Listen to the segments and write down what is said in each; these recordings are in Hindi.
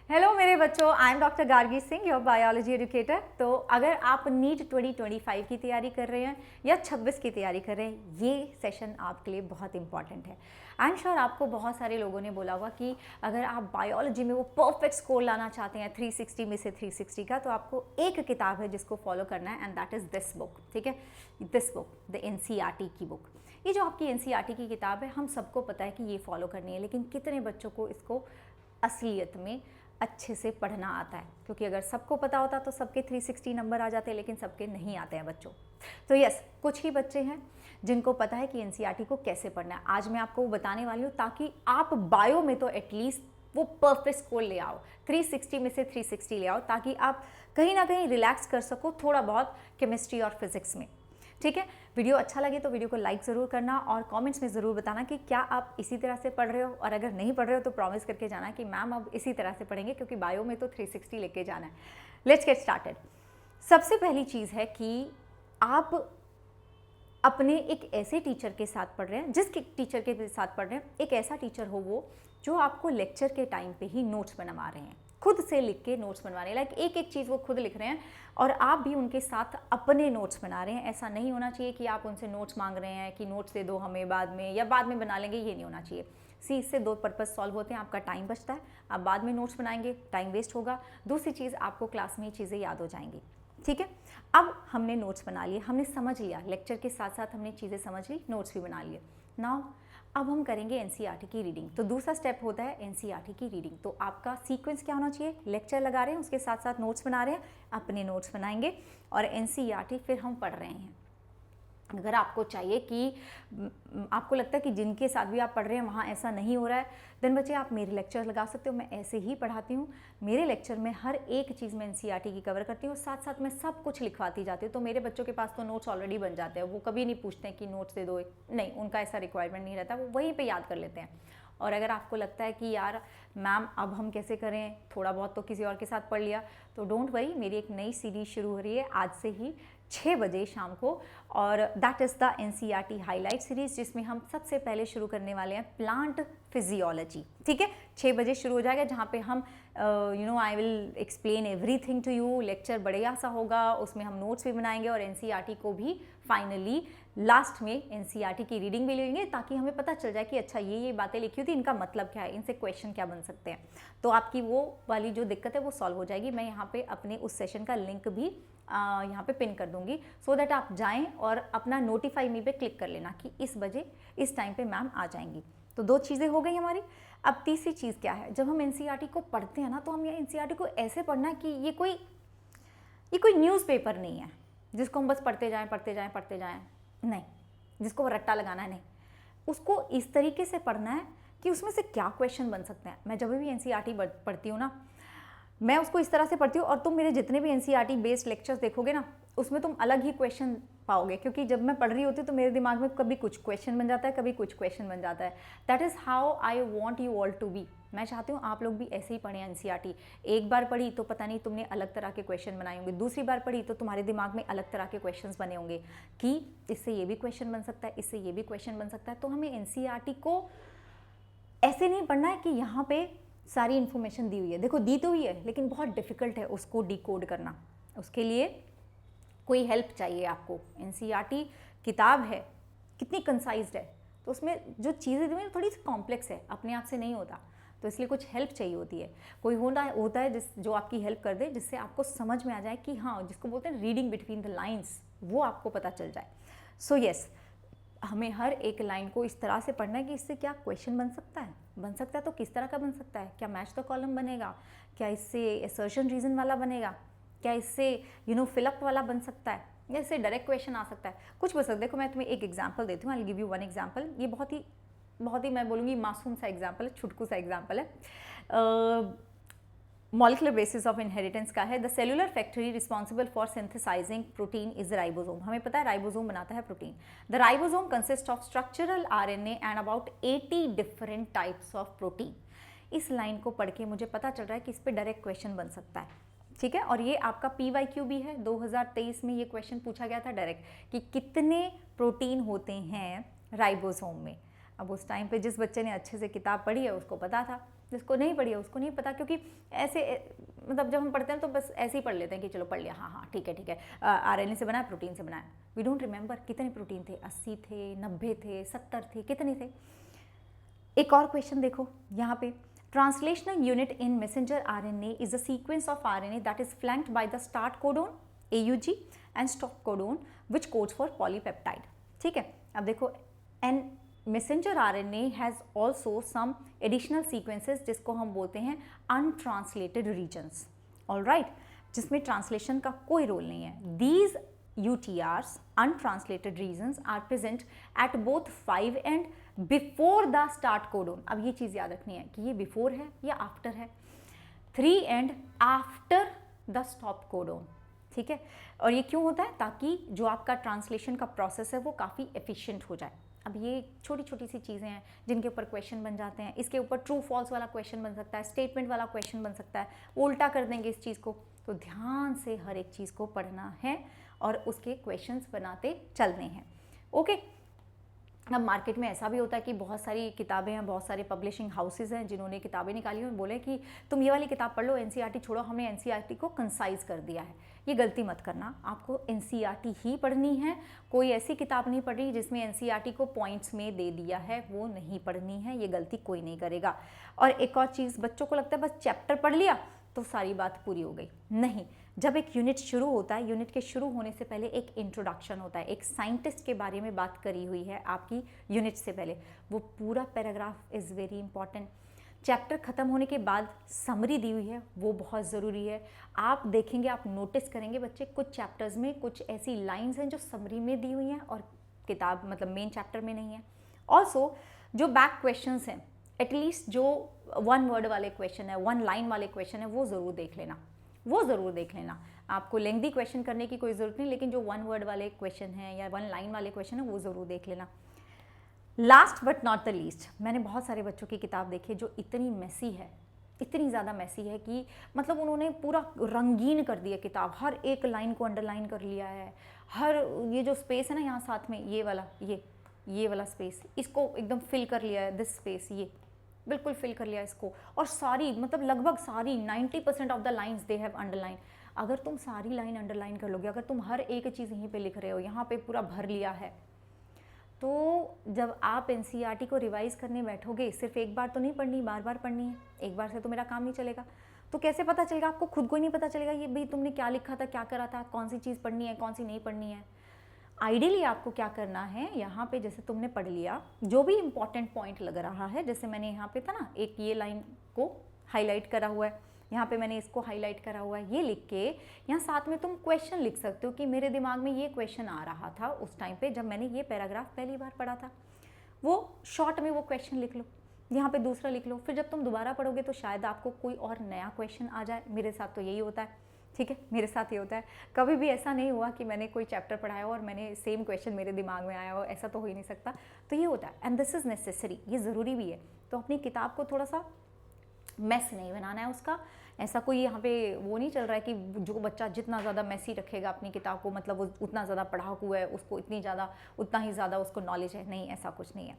हेलो मेरे बच्चों, I am doctor Gargi Singh, your biology educator. तो अगर आप नीट 2025 की तैयारी कर रहे हैं या 26 की तैयारी कर रहे हैं, ये सेशन आपके लिए बहुत इंपॉर्टेंट है। आई एम श्योर आपको बहुत सारे लोगों ने बोला होगा कि अगर आप बायोलॉजी में वो परफेक्ट स्कोर लाना चाहते हैं 360 में से 360 का, तो आपको एक किताब है जिसको फॉलो करना है, and that is this book. ठीक है, दिस बुक, द NCERT की बुक। ये जो आपकी NCERT की किताब है, हम सबको पता है कि ये फॉलो करनी है, लेकिन कितने बच्चों को इसको असलियत में अच्छे से पढ़ना आता है? क्योंकि अगर सबको पता होता तो सबके 360 नंबर आ जाते हैं, लेकिन सबके नहीं आते हैं बच्चों। तो यस, कुछ ही बच्चे हैं जिनको पता है कि NCERT को कैसे पढ़ना है। आज मैं आपको वो बताने वाली हूँ, ताकि आप बायो में तो एटलीस्ट वो परफेक्ट स्कोर ले आओ, 360 में से 360 ले आओ, ताकि आप कहीं ना कहीं रिलैक्स कर सको थोड़ा बहुत केमिस्ट्री और फिजिक्स में। ठीक है, वीडियो अच्छा लगे तो वीडियो को लाइक ज़रूर करना और कमेंट्स में ज़रूर बताना कि क्या आप इसी तरह से पढ़ रहे हो, और अगर नहीं पढ़ रहे हो तो प्रॉमिस करके जाना कि मैम अब इसी तरह से पढ़ेंगे, क्योंकि बायो में तो 360 लेके जाना है। Let's get started. सबसे पहली चीज़ है कि आप अपने एक ऐसे टीचर के साथ पढ़ रहे हैं, जिस टीचर के साथ पढ़ रहे हैं एक ऐसा टीचर हो वो जो आपको लेक्चर के टाइम पे ही नोट्स बनवा रहे हैं, खुद से लिख के नोट्स बनवा रहे हैं। लाइक एक एक चीज़ वो खुद लिख रहे हैं और आप भी उनके साथ अपने नोट्स बना रहे हैं। ऐसा नहीं होना चाहिए कि आप उनसे नोट्स मांग रहे हैं कि नोट्स दे दो हमें बाद में, या बाद में बना लेंगे, ये नहीं होना चाहिए। इससे दो पर्पज़ सॉल्व होते हैं, आपका टाइम बचता है, आप बाद में नोट्स बनाएंगे, टाइम वेस्ट होगा। दूसरी चीज़, आपको क्लास में ये चीज़ें याद हो जाएंगी। ठीक है, अब हमने नोट्स बना लिए, हमने समझ लिया, लेक्चर के साथ साथ हमने चीज़ें समझ ली, नोट्स भी बना लिए। नाउ अब हम करेंगे NCERT की रीडिंग। तो दूसरा स्टेप होता है NCERT की रीडिंग। तो आपका सीक्वेंस क्या होना चाहिए? लेक्चर लगा रहे हैं, उसके साथ साथ नोट्स बना रहे हैं, अपने नोट्स बनाएंगे और NCERT फिर हम पढ़ रहे हैं। अगर आपको चाहिए कि आपको लगता है कि जिनके साथ भी आप पढ़ रहे हैं वहाँ ऐसा नहीं हो रहा है, देन बच्चे आप मेरे लेक्चर लगा सकते हो। मैं ऐसे ही पढ़ाती हूँ, मेरे लेक्चर में हर एक चीज़ मैं NCERT की कवर करती हूँ, साथ साथ मैं सब कुछ लिखवाती जाती हूँ। तो मेरे बच्चों के पास तो नोट्स ऑलरेडी बन जाते हैं, वो कभी नहीं पूछते हैं कि नोट्स दे दो, नहीं, उनका ऐसा रिक्वायरमेंट नहीं रहता, वो वहीं पर याद कर लेते हैं। और अगर आपको लगता है कि यार मैम अब हम कैसे करें, थोड़ा बहुत तो किसी और के साथ पढ़ लिया, तो डोंट वरी, मेरी एक नई सीरीज शुरू हो रही है आज से ही 6 बजे शाम को, और that is the NCERT highlight series, जिसमें हम सबसे पहले शुरू करने वाले हैं प्लांट फिजियोलॉजी। ठीक है, 6 बजे शुरू हो जाएगा, जहाँ पे हम I will explain everything to you. Lecture बढ़िया सा होगा, उसमें हम नोट्स भी बनाएंगे और NCERT को भी फाइनली लास्ट में NCERT की रीडिंग भी लेंगे, ताकि हमें पता चल जाए कि अच्छा ये बातें लिखी हुई थी, इनका मतलब क्या है, इनसे क्वेश्चन क्या बन सकते हैं। तो आपकी वो वाली जो दिक्कत है वो सॉल्व हो जाएगी। मैं यहाँ पे अपने उस सेशन का लिंक भी यहाँ पे पिन कर दूंगी, सो दैट आप जाएं और अपना नोटिफाई मी पे क्लिक कर लेना कि इस बजे इस टाइम पे मैम आ जाएंगी। तो 2 चीज़ें हो गई हमारी। अब तीसरी चीज़ क्या है, जब हम NCERT को पढ़ते हैं ना, तो हम ये NCERT को ऐसे पढ़ना है कि ये कोई न्यूज़पेपर नहीं है जिसको हम बस पढ़ते जाएं पढ़ते जाएं पढ़ते जाएं, नहीं, जिसको रट्टा लगाना है, नहीं, उसको इस तरीके से पढ़ना है कि उसमें से क्या क्वेश्चन बन सकते हैं। मैं जब भी NCERT पढ़ती हूँ ना, मैं उसको इस तरह से पढ़ती हूँ, और तुम मेरे जितने भी NCERT बेस्ड लेक्चर्स देखोगे ना, उसमें तुम अलग ही क्वेश्चन पाओगे, क्योंकि जब मैं पढ़ रही होती हूँ तो मेरे दिमाग में कभी कुछ क्वेश्चन बन जाता है, कभी कुछ क्वेश्चन बन जाता है। That is how I want you all to be. मैं चाहती हूँ आप लोग भी ऐसे ही पढ़ें NCERT। एक बार पढ़ी तो पता नहीं तुमने अलग तरह के क्वेश्चन बनाए होंगे, दूसरी बार पढ़ी तो तुम्हारे दिमाग में अलग तरह के क्वेश्चन बने होंगे कि इससे ये भी क्वेश्चन बन सकता है, इससे ये भी क्वेश्चन बन सकता है। तो हमें NCERT को ऐसे नहीं पढ़ना है कि यहाँ पे सारी इन्फॉर्मेशन दी हुई है, देखो दी तो हुई है, लेकिन बहुत डिफिकल्ट है उसको डिकोड करना। उसके लिए कोई हेल्प चाहिए आपको। NCERT किताब है, कितनी कंसाइज्ड है, तो उसमें जो चीज़ें दी हुई थोड़ी सी कॉम्प्लेक्स है, अपने आप से नहीं होता, तो इसलिए कुछ हेल्प चाहिए होती है। कोई होता है जो आपकी हेल्प कर दे, जिससे आपको समझ में आ जाए कि हाँ, जिसको बोलते हैं रीडिंग बिटवीन द लाइन्स, वो आपको पता चल जाए। सो यस, हमें हर एक लाइन को इस तरह से पढ़ना है कि इससे क्या क्वेश्चन बन सकता है तो किस तरह का बन सकता है, क्या मैच द कॉलम बनेगा, क्या इससे असर्शन रीजन वाला बनेगा, क्या इससे फिलअप वाला बन सकता है, या इससे डायरेक्ट क्वेश्चन आ सकता है, कुछ बन सकता है। देखो मैं तुम्हें एक एग्जाम्पल देती हूँ, I will give you one example. ये बहुत ही मैं बोलूँगी मासूम सा एग्जाम्पल है, छुटकू सा एग्जाम्पल है। मॉलिक्यूलर बेसिस ऑफ इनहेरिटेंस का है। The cellular factory responsible for synthesising protein is ribosome. हमें पता है राइबोसोम बनाता है protein. The ribosome consist of structural RNA and about 80 different types of protein. इस लाइन को पढ़ के मुझे पता चल रहा है कि इस पर डायरेक्ट क्वेश्चन बन सकता है। ठीक है, और ये आपका PYQ भी है, 2023 में ये क्वेश्चन पूछा गया था डायरेक्ट कि कितने प्रोटीन होते हैं राइबोसोम में। अब उस टाइम पे जिस बच्चे ने अच्छे से किताब पढ़ी है उसको पता था, जिसको नहीं पढ़ी है उसको नहीं पता, क्योंकि ऐसे मतलब जब हम पढ़ते हैं तो बस ऐसे ही पढ़ लेते हैं कि चलो पढ़ लिया, हाँ हाँ ठीक है RNA से बना है, प्रोटीन से बना है। वी डोंट रिमेंबर कितने प्रोटीन थे, 80 थे, 90 थे, 70 थे, कितने थे। एक और क्वेश्चन देखो यहाँ पे, translational unit in messenger RNA is a sequence of RNA that is flanked by the start codon AUG and stop codon which codes for polypeptide. ठीक है, अब देखो an messenger RNA has also some additional sequences जिसको हम बोलते हैं अनट्रांसलेटेड रीजन्स, ऑलराइट, जिसमें ट्रांसलेशन का कोई रोल नहीं है। These UTRs, untranslated regions, are present at both 5 and before the start codon। अब ये चीज़ याद रखनी है कि ये बिफोर है या आफ्टर है, 3 and after the stop codon. ठीक है, और ये क्यों होता है, ताकि जो आपका ट्रांसलेशन का प्रोसेस है वो काफ़ी एफिशिएंट हो जाए। अब ये छोटी छोटी सी चीज़ें हैं जिनके ऊपर क्वेश्चन बन जाते हैं। इसके ऊपर ट्रू फॉल्स वाला क्वेश्चन बन सकता है, स्टेटमेंट वाला क्वेश्चन बन सकता है, उल्टा कर देंगे इस चीज़ को। तो ध्यान से हर एक चीज़ को पढ़ना है और उसके क्वेश्चंस बनाते चलने हैं। ओके, अब मार्केट में ऐसा भी होता है कि बहुत सारी किताबें हैं, बहुत सारे पब्लिशिंग हाउसेस हैं जिन्होंने किताबें निकाली और बोले कि तुम ये वाली किताब पढ़ लो, NCERT छोड़ो, हमने NCERT को कंसाइज कर दिया है। ये गलती मत करना, आपको NCERT ही पढ़नी है। कोई ऐसी किताब नहीं पढ़ी जिसमें NCERT को पॉइंट्स में दे दिया है, वो नहीं पढ़नी है, ये गलती कोई नहीं करेगा। और एक और चीज़, बच्चों को लगता है बस चैप्टर पढ़ लिया तो सारी बात पूरी हो गई, नहीं। जब एक यूनिट शुरू होता है, यूनिट के शुरू होने से पहले एक इंट्रोडक्शन होता है, एक साइंटिस्ट के बारे में बात करी हुई है आपकी यूनिट से पहले, वो पूरा paragraph is very important. Chapter ख़त्म होने के बाद समरी दी हुई है, वो बहुत ज़रूरी है। आप देखेंगे, आप नोटिस करेंगे बच्चे, कुछ चैप्टर्स में कुछ ऐसी लाइन्स हैं जो समरी में दी हुई हैं और किताब मतलब मेन चैप्टर में नहीं है। ऑल्सो जो बैक क्वेश्चंस हैं, एटलीस्ट जो 1 वर्ड वाले क्वेश्चन है, 1 लाइन वाले क्वेश्चन है, वो ज़रूर देख लेना, वो ज़रूर देख लेना। आपको लेंथी क्वेश्चन करने की कोई ज़रूरत नहीं, लेकिन जो 1 वर्ड वाले क्वेश्चन हैं या 1 लाइन वाले क्वेश्चन है वो ज़रूर देख लेना। Last but not the least, मैंने बहुत सारे बच्चों की किताब देखी है जो इतनी मैसी है, इतनी ज़्यादा मैसी है कि मतलब उन्होंने पूरा रंगीन कर दिया किताब, हर एक लाइन को अंडरलाइन कर लिया है, हर ये जो स्पेस है ना यहाँ साथ में ये वाला स्पेस, इसको एकदम फिल कर लिया है, दिस स्पेस ये बिल्कुल फिल कर लिया इसको, और सारी मतलब लगभग सारी 90% of the lines they have underline. अगर तुम सारी लाइन अंडरलाइन कर लोगे, अगर तुम हर एक चीज़ यहीं पे लिख रहे हो, यहाँ पे पूरा भर लिया है, तो जब आप NCERT को रिवाइज़ करने बैठोगे, सिर्फ एक बार तो नहीं पढ़नी, बार बार पढ़नी है। एक बार से तो मेरा काम नहीं चलेगा, तो कैसे पता चलेगा आपको, खुद को ही नहीं पता चलेगा ये भाई तुमने क्या लिखा था, क्या करा था, कौन सी चीज़ पढ़नी है, कौन सी नहीं पढ़नी है। आइडियली आपको क्या करना है, यहाँ पे जैसे तुमने पढ़ लिया, जो भी इंपॉर्टेंट पॉइंट लग रहा है, जैसे मैंने यहाँ पे था ना, एक ये लाइन को हाईलाइट करा हुआ है, यहाँ पे मैंने इसको हाईलाइट करा हुआ है, ये लिख के यहाँ साथ में तुम क्वेश्चन लिख सकते हो कि मेरे दिमाग में ये क्वेश्चन आ रहा था उस टाइम पे जब मैंने ये पैराग्राफ पहली बार पढ़ा था। वो शॉर्ट में वो क्वेश्चन लिख लो, यहाँ पे दूसरा लिख लो, फिर जब तुम दोबारा पढ़ोगे तो शायद आपको कोई और नया क्वेश्चन आ जाए। मेरे साथ तो यही होता है, ठीक है, मेरे साथ ये होता है। कभी भी ऐसा नहीं हुआ कि मैंने कोई चैप्टर पढ़ाया और मैंने सेम क्वेश्चन मेरे दिमाग में आया हो, ऐसा तो हो ही नहीं सकता। तो ये होता है, एंड दिस इज़ नेसेसरी, ये ज़रूरी भी है। तो अपनी किताब को थोड़ा सा मैस नहीं बनाना है उसका। ऐसा कोई यहाँ पे वो नहीं चल रहा है कि जो बच्चा जितना ज़्यादा मैसी रखेगा अपनी किताब को, मतलब वो उतना ज़्यादा पढ़ाकू है, उसको उतना ही ज़्यादा उसको नॉलेज है, नहीं, ऐसा कुछ नहीं है।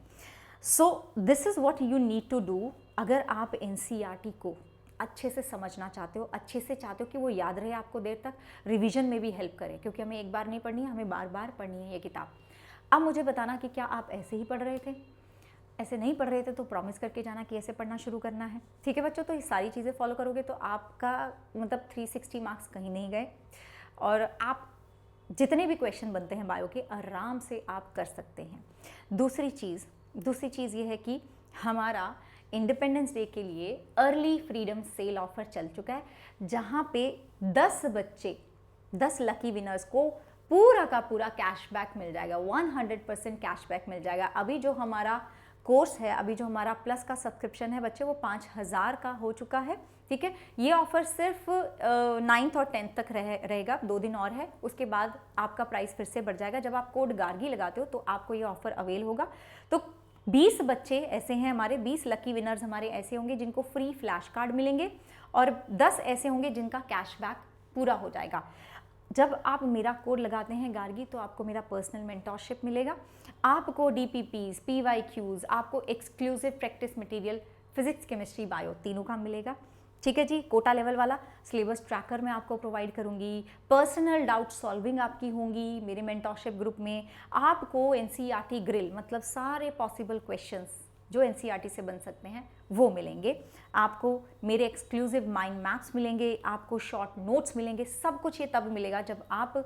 So this is what you need to do अगर आप NCERT को अच्छे से समझना चाहते हो, अच्छे से चाहते हो कि वो याद रहे आपको देर तक, रिवीजन में भी हेल्प करे, क्योंकि हमें एक बार नहीं पढ़नी है, हमें बार बार पढ़नी है ये किताब। अब मुझे बताना कि क्या आप ऐसे ही पढ़ रहे थे, ऐसे नहीं पढ़ रहे थे तो प्रॉमिस करके जाना कि ऐसे पढ़ना शुरू करना है, ठीक है बच्चों। तो ये सारी चीज़ें फॉलो करोगे तो आपका मतलब 360 मार्क्स कहीं नहीं गए, और आप जितने भी क्वेश्चन बनते हैं बायो के आराम से आप कर सकते हैं। दूसरी चीज़ ये है कि हमारा इंडिपेंडेंस डे के लिए अर्ली फ्रीडम सेल ऑफर चल चुका है, जहाँ पे 10 लकी विनर्स को पूरा का पूरा कैशबैक मिल जाएगा, 100% कैशबैक मिल जाएगा। अभी जो हमारा कोर्स है, अभी जो हमारा प्लस का सब्सक्रिप्शन है बच्चे, वो 5000 का हो चुका है, ठीक है। ये ऑफ़र सिर्फ 9th और 10th तक रहेगा, 2 दिन और है, उसके बाद आपका प्राइस फिर से बढ़ जाएगा। जब आप कोड गार्गी लगाते हो तो आपको ये ऑफ़र अवेल होगा। तो 20 बच्चे ऐसे हैं हमारे, 20 लकी विनर्स हमारे ऐसे होंगे जिनको फ्री फ्लैश कार्ड मिलेंगे, और 10 ऐसे होंगे जिनका कैशबैक पूरा हो जाएगा। जब आप मेरा कोड लगाते हैं गार्गी तो आपको मेरा पर्सनल मेंटोरशिप मिलेगा, आपको DPPs, PYQs, आपको exclusive practice material physics, chemistry, bio तीनों का मिलेगा। ठीक है जी, कोटा लेवल वाला सिलेबस ट्रैकर मैं आपको प्रोवाइड करूंगी, पर्सनल डाउट सॉल्विंग आपकी होंगी मेरे मेंटरशिप ग्रुप में। आपको एनसीईआरटी ग्रिल मतलब सारे पॉसिबल क्वेश्चंस जो एनसीईआरटी से बन सकते हैं वो मिलेंगे। आपको मेरे एक्सक्लूसिव माइंड मैप्स मिलेंगे, आपको शॉर्ट नोट्स मिलेंगे। सब कुछ ये तब मिलेगा जब आप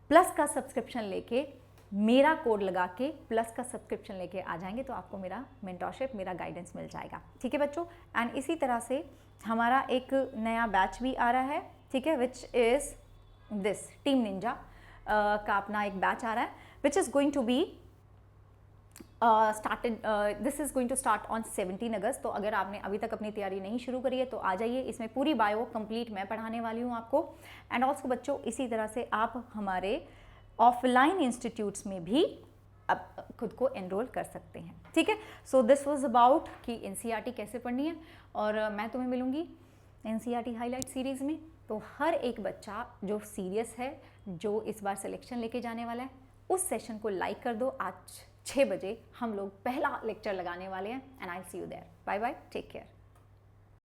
प्लस का सब्सक्रिप्शन लेके, मेरा कोड लगा के प्लस का सब्सक्रिप्शन लेके आ जाएंगे, तो आपको मेरा मेंटरशिप, मेरा गाइडेंस मिल जाएगा। ठीक है बच्चों, एंड इसी तरह से हमारा एक नया बैच भी आ रहा है, ठीक है, which is this team ninja का अपना एक बैच आ रहा है, which is going to be this is going to start on 17 August. तो अगर आपने अभी तक अपनी तैयारी नहीं शुरू करी है तो आ जाइए, इसमें पूरी बायो कंप्लीट मैं पढ़ाने वाली हूँ आपको। एंड ऑल्सो बच्चों, इसी तरह से आप हमारे ऑफलाइन इंस्टीट्यूट्स में भी अब खुद को एनरोल कर सकते हैं। ठीक है, सो दिस वाज अबाउट कि एनसीईआरटी कैसे पढ़नी है, और मैं तुम्हें मिलूंगी एनसीईआरटी हाईलाइट सीरीज़ में। तो हर एक बच्चा जो सीरियस है, जो इस बार सिलेक्शन लेके जाने वाला है, उस सेशन को लाइक कर दो। आज 6 बजे हम लोग पहला लेक्चर लगाने वाले हैं, and I see you there. Bye bye, take care.